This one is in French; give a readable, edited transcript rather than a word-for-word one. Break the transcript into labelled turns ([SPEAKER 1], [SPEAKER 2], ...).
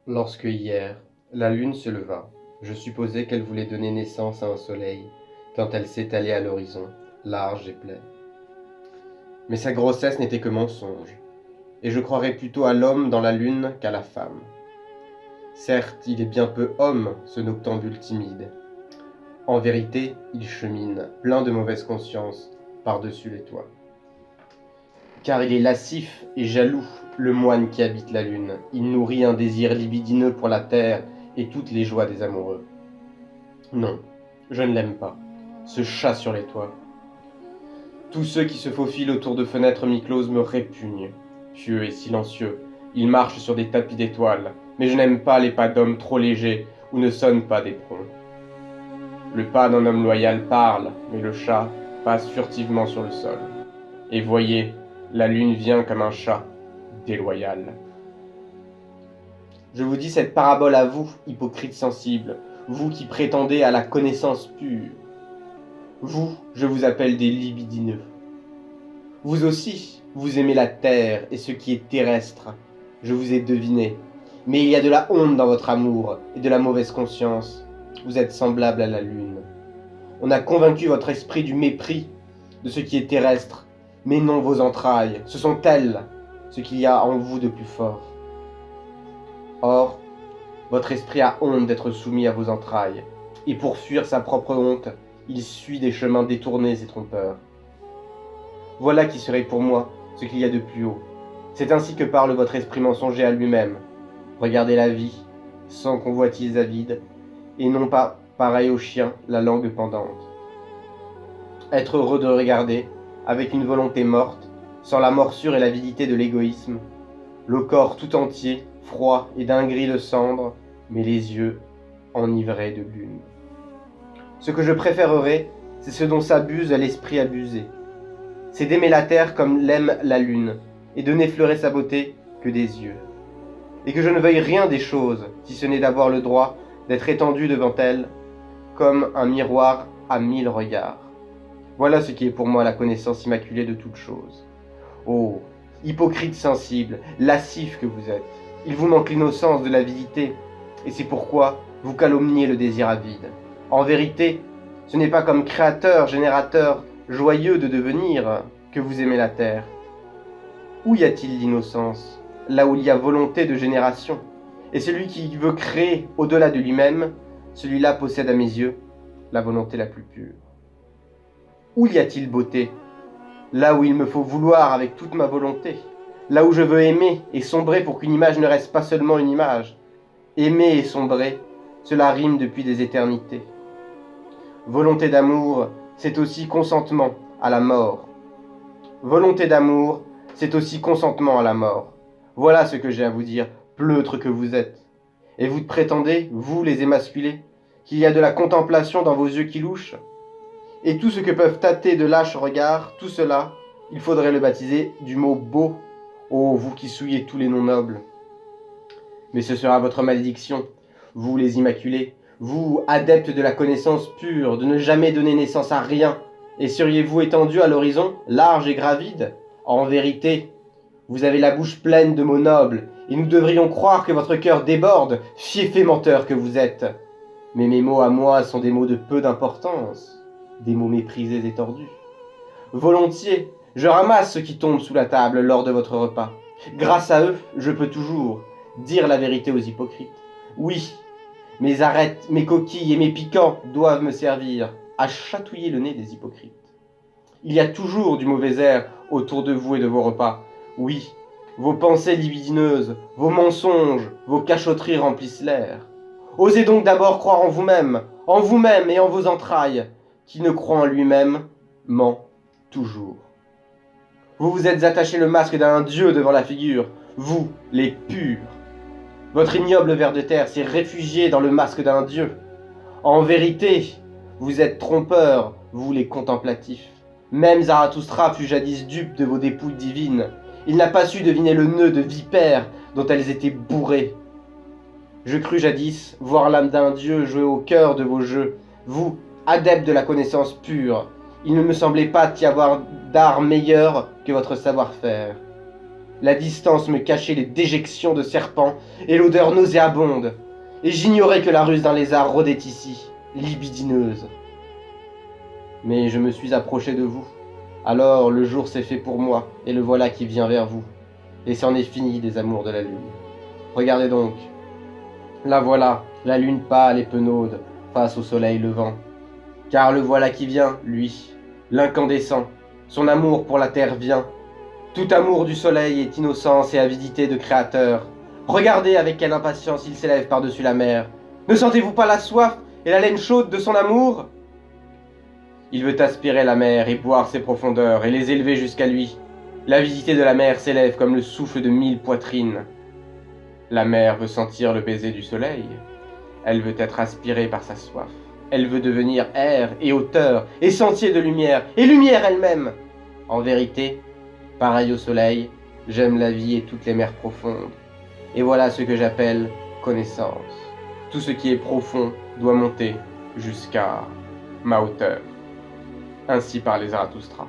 [SPEAKER 1] Lorsque hier, la lune se leva, je supposai qu'elle voulait donner naissance à un soleil, tant elle s'étalait à l'horizon, large et plein. Mais sa grossesse n'était que mensonge, et je croirais plutôt à l'homme dans la lune qu'à la femme. Certes, il est bien peu homme, ce noctambule timide. En vérité, il chemine, plein de mauvaise conscience, par-dessus les toits. Car il est lascif et jaloux, le moine qui habite la lune. Il nourrit un désir libidineux pour la terre et toutes les joies des amoureux. Non, je ne l'aime pas, ce chat sur les toits. Tous ceux qui se faufilent autour de fenêtres mi-closes me répugnent. Pieux et silencieux, ils marchent sur des tapis d'étoiles, mais je n'aime pas les pas d'hommes trop légers où ne sonnent pas d'éperons. Le pas d'un homme loyal parle, mais le chat passe furtivement sur le sol. Et voyez, la lune vient comme un chat, déloyal. Je vous dis cette parabole à vous, hypocrites sensibles, vous qui prétendez à la connaissance pure. Vous, je vous appelle des libidineux. Vous aussi, vous aimez la terre et ce qui est terrestre. Je vous ai deviné. Mais il y a de la honte dans votre amour et de la mauvaise conscience. Vous êtes semblable à la lune. On a convaincu votre esprit du mépris de ce qui est terrestre, mais non vos entrailles. Ce sont elles, ce qu'il y a en vous de plus fort. Or, votre esprit a honte d'être soumis à vos entrailles, et pour fuir sa propre honte, il suit des chemins détournés et trompeurs. Voilà qui serait pour moi ce qu'il y a de plus haut. C'est ainsi que parle votre esprit mensonger à lui-même. Regardez la vie, sans convoitise avide, et non pas, pareil au chien, la langue pendante. Être heureux de regarder, avec une volonté morte, sans la morsure et l'avidité de l'égoïsme, le corps tout entier, froid et d'un gris de cendre, mais les yeux enivrés de lune. Ce que je préférerais, c'est ce dont s'abuse l'esprit abusé. C'est d'aimer la terre comme l'aime la lune, et de n'effleurer sa beauté que des yeux. Et que je ne veuille rien des choses, si ce n'est d'avoir le droit d'être étendu devant elle, comme un miroir à 1000 regards. Voilà ce qui est pour moi la connaissance immaculée de toutes choses. Oh, hypocrite sensible, lascif que vous êtes, il vous manque l'innocence de l'avidité, et c'est pourquoi vous calomniez le désir avide. En vérité, ce n'est pas comme créateur, générateur, joyeux de devenir, que vous aimez la terre. Où y a-t-il l'innocence? Là où il y a volonté de génération. Et celui qui veut créer au-delà de lui-même, celui-là possède à mes yeux la volonté la plus pure. Où y a-t-il beauté? Là où il me faut vouloir avec toute ma volonté. Là où je veux aimer et sombrer pour qu'une image ne reste pas seulement une image. Aimer et sombrer, cela rime depuis des éternités. Volonté d'amour, c'est aussi consentement à la mort. Volonté d'amour, c'est aussi consentement à la mort. Voilà ce que j'ai à vous dire, pleutre que vous êtes. Et vous prétendez, vous les émasculés, qu'il y a de la contemplation dans vos yeux qui louchent? Et tout ce que peuvent tâter de lâches regards, tout cela, il faudrait le baptiser du mot beau. Oh, vous qui souillez tous les noms nobles. Mais ce sera votre malédiction, vous les immaculés, vous, adeptes de la connaissance pure, de ne jamais donner naissance à rien, et seriez-vous étendus à l'horizon, large et gravide? En vérité, vous avez la bouche pleine de mots nobles, et nous devrions croire que votre cœur déborde, fieffé menteur que vous êtes. Mais mes mots à moi sont des mots de peu d'importance, des mots méprisés et tordus. Volontiers, je ramasse ce qui tombe sous la table lors de votre repas. Grâce à eux, je peux toujours dire la vérité aux hypocrites. Oui, mes arêtes, mes coquilles et mes piquants doivent me servir à chatouiller le nez des hypocrites. Il y a toujours du mauvais air autour de vous et de vos repas. Oui, vos pensées libidineuses, vos mensonges, vos cachotteries remplissent l'air. Osez donc d'abord croire en vous-même et en vos entrailles. Qui ne croit en lui-même ment toujours. Vous vous êtes attaché le masque d'un dieu devant la figure, vous, les purs. Votre ignoble ver de terre s'est réfugié dans le masque d'un dieu. En vérité, vous êtes trompeurs, vous les contemplatifs. Même Zarathustra fut jadis dupe de vos dépouilles divines. Il n'a pas su deviner le nœud de vipère dont elles étaient bourrées. Je crus jadis voir l'âme d'un dieu jouer au cœur de vos jeux. Vous, adeptes de la connaissance pure, il ne me semblait pas y avoir d'art meilleur que votre savoir-faire. La distance me cachait les déjections de serpents et l'odeur nauséabonde. Et j'ignorais que la ruse d'un lézard rôdait ici, libidineuse. Mais je me suis approché de vous. Alors le jour s'est fait pour moi, et le voilà qui vient vers vous. Et c'en est fini des amours de la lune. Regardez donc. La voilà, la lune pâle et penaude, face au soleil levant. Car le voilà qui vient, lui, l'incandescent. Son amour pour la terre vient. Tout amour du soleil est innocence et avidité de créateur. Regardez avec quelle impatience il s'élève par-dessus la mer. Ne sentez-vous pas la soif et la laine chaude de son amour ? Il veut aspirer la mer et boire ses profondeurs et les élever jusqu'à lui. L'avidité de la mer s'élève comme le souffle de 1000 poitrines. La mer veut sentir le baiser du soleil. Elle veut être aspirée par sa soif. Elle veut devenir air et hauteur et sentier de lumière et lumière elle-même. En vérité, pareil au soleil, j'aime la vie et toutes les mers profondes. Et voilà ce que j'appelle connaissance. Tout ce qui est profond doit monter jusqu'à ma hauteur. Ainsi parlait Zarathustra.